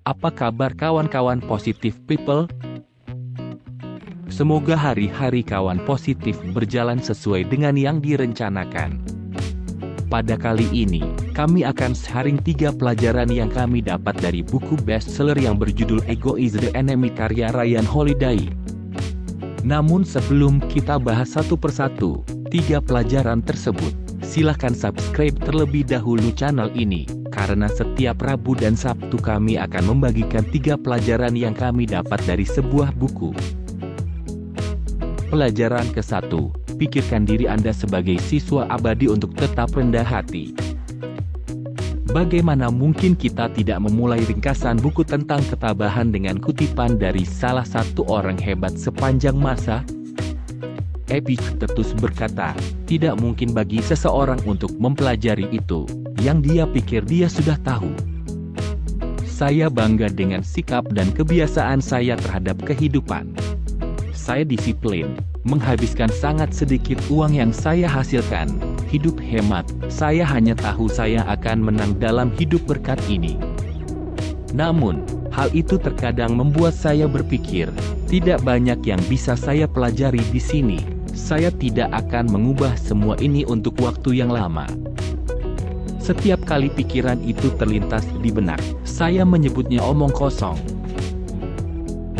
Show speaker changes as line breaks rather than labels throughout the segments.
Apa kabar kawan-kawan positif people? Semoga hari-hari kawan positif berjalan sesuai dengan yang direncanakan. Pada kali ini, kami akan sharing 3 pelajaran yang kami dapat dari buku bestseller yang berjudul Ego is the Enemy karya Ryan Holiday. Namun sebelum kita bahas satu persatu 3 pelajaran tersebut, silahkan subscribe terlebih dahulu channel ini, karena setiap Rabu dan Sabtu kami akan membagikan 3 pelajaran yang kami dapat dari sebuah buku. Pelajaran ke-1, pikirkan diri Anda sebagai siswa abadi untuk tetap rendah hati. Bagaimana mungkin kita tidak memulai ringkasan buku tentang ketabahan dengan kutipan dari salah satu orang hebat sepanjang masa? Epictetus berkata, tidak mungkin bagi seseorang untuk mempelajari itu, yang dia pikir dia sudah tahu. Saya bangga dengan sikap dan kebiasaan saya terhadap kehidupan. Saya disiplin, menghabiskan sangat sedikit uang yang saya hasilkan, hidup hemat, saya hanya tahu saya akan menang dalam hidup berkat ini. Namun, hal itu terkadang membuat saya berpikir, tidak banyak yang bisa saya pelajari di sini. Saya tidak akan mengubah semua ini untuk waktu yang lama. Setiap kali pikiran itu terlintas di benak, saya menyebutnya omong kosong.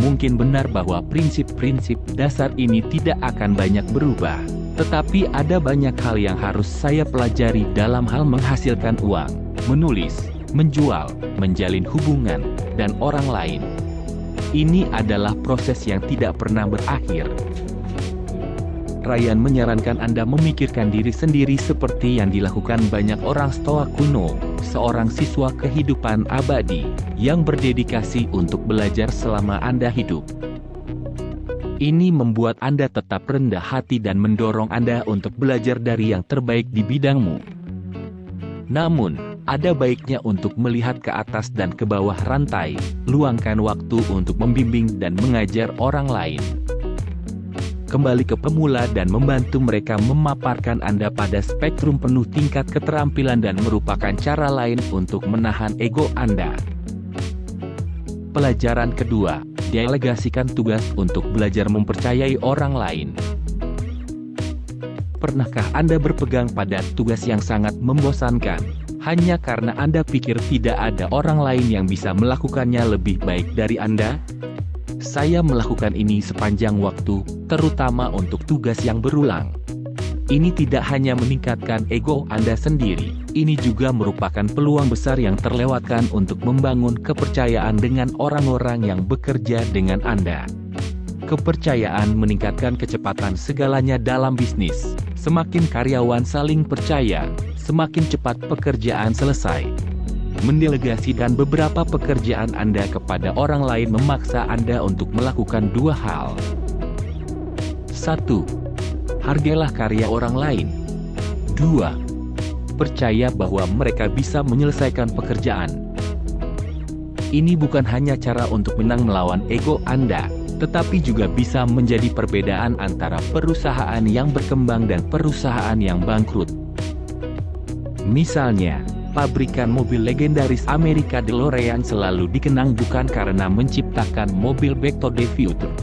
Mungkin benar bahwa prinsip-prinsip dasar ini tidak akan banyak berubah, tetapi ada banyak hal yang harus saya pelajari dalam hal menghasilkan uang, menulis, menjual, menjalin hubungan, dan orang lain. Ini adalah proses yang tidak pernah berakhir. Ryan menyarankan Anda memikirkan diri sendiri seperti yang dilakukan banyak orang Stoa kuno, seorang siswa kehidupan abadi, yang berdedikasi untuk belajar selama Anda hidup. Ini membuat Anda tetap rendah hati dan mendorong Anda untuk belajar dari yang terbaik di bidangmu. Namun, ada baiknya untuk melihat ke atas dan ke bawah rantai, luangkan waktu untuk membimbing dan mengajar orang lain. Kembali ke pemula dan membantu mereka memaparkan Anda pada spektrum penuh tingkat keterampilan dan merupakan cara lain untuk menahan ego Anda. Pelajaran kedua, delegasikan tugas untuk belajar mempercayai orang lain. Pernahkah Anda berpegang pada tugas yang sangat membosankan, hanya karena Anda pikir tidak ada orang lain yang bisa melakukannya lebih baik dari Anda? Saya melakukan ini sepanjang waktu, terutama untuk tugas yang berulang. Ini tidak hanya meningkatkan ego Anda sendiri, ini juga merupakan peluang besar yang terlewatkan untuk membangun kepercayaan dengan orang-orang yang bekerja dengan Anda. Kepercayaan meningkatkan kecepatan segalanya dalam bisnis. Semakin karyawan saling percaya, semakin cepat pekerjaan selesai. Mendelegasikan beberapa pekerjaan Anda kepada orang lain memaksa Anda untuk melakukan 2 hal. 1. Hargailah karya orang lain. 2. Percaya bahwa mereka bisa menyelesaikan pekerjaan. Ini bukan hanya cara untuk menang melawan ego Anda, tetapi juga bisa menjadi perbedaan antara perusahaan yang berkembang dan perusahaan yang bangkrut. Misalnya, pabrikan mobil legendaris Amerika DeLorean selalu dikenang bukan karena menciptakan mobil Back to the Future,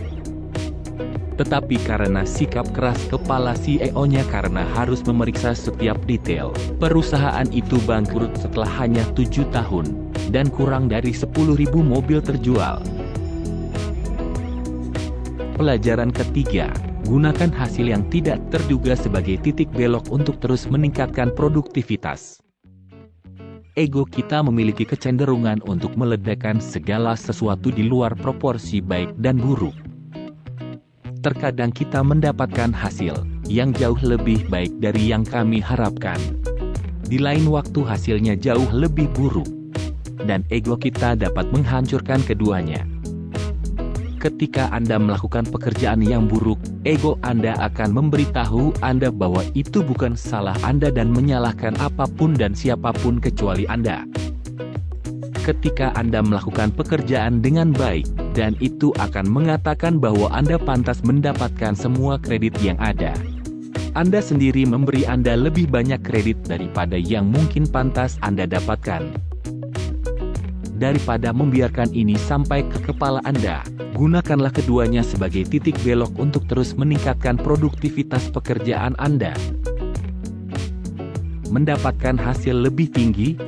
tetapi karena sikap keras kepala CEO-nya karena harus memeriksa setiap detail. Perusahaan itu bangkrut setelah hanya 7 tahun, dan kurang dari 10.000 mobil terjual. Pelajaran ketiga, gunakan hasil yang tidak terduga sebagai titik belok untuk terus meningkatkan produktivitas. Ego kita memiliki kecenderungan untuk meledakkan segala sesuatu di luar proporsi baik dan buruk. Terkadang kita mendapatkan hasil yang jauh lebih baik dari yang kami harapkan. Di lain waktu hasilnya jauh lebih buruk, dan ego kita dapat menghancurkan keduanya. Ketika Anda melakukan pekerjaan yang buruk, ego Anda akan memberitahu Anda bahwa itu bukan salah Anda dan menyalahkan apapun dan siapapun kecuali Anda. Ketika Anda melakukan pekerjaan dengan baik, dan itu akan mengatakan bahwa Anda pantas mendapatkan semua kredit yang ada. Anda sendiri memberi Anda lebih banyak kredit daripada yang mungkin pantas Anda dapatkan. Daripada membiarkan ini sampai ke kepala Anda, gunakanlah keduanya sebagai titik belok untuk terus meningkatkan produktivitas pekerjaan Anda. Mendapatkan hasil lebih tinggi?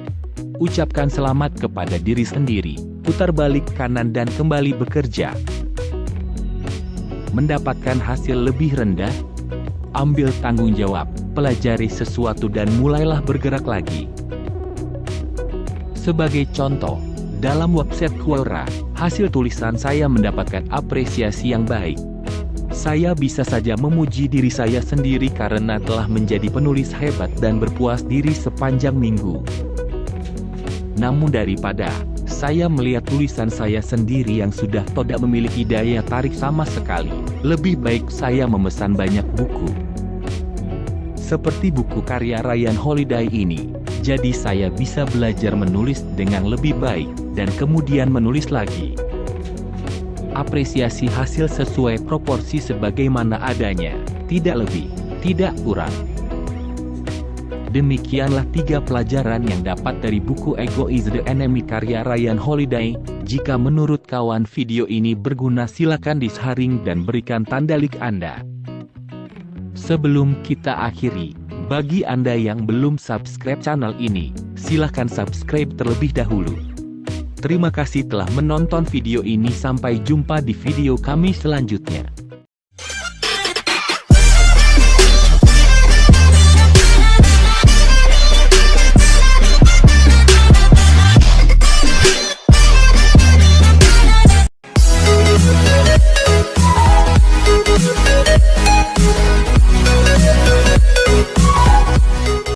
Ucapkan selamat kepada diri sendiri, putar balik kanan dan kembali bekerja. Mendapatkan hasil lebih rendah? Ambil tanggung jawab, pelajari sesuatu dan mulailah bergerak lagi. Sebagai contoh, dalam website Quora, hasil tulisan saya mendapatkan apresiasi yang baik. Saya bisa saja memuji diri saya sendiri karena telah menjadi penulis hebat dan berpuas diri sepanjang minggu. Namun daripada saya melihat tulisan saya sendiri yang sudah tidak memiliki daya tarik sama sekali, lebih baik saya memesan banyak buku. Seperti buku karya Ryan Holiday ini, jadi saya bisa belajar menulis dengan lebih baik, dan kemudian menulis lagi. Apresiasi hasil sesuai proporsi sebagaimana adanya, tidak lebih, tidak kurang. Demikianlah 3 pelajaran yang dapat dari buku Ego is the Enemy karya Ryan Holiday. Jika menurut kawan video ini berguna, silakan di-sharing dan berikan tanda like Anda. Sebelum kita akhiri, bagi Anda yang belum subscribe channel ini, silakan subscribe terlebih dahulu. Terima kasih telah menonton video ini, sampai jumpa di video kami selanjutnya.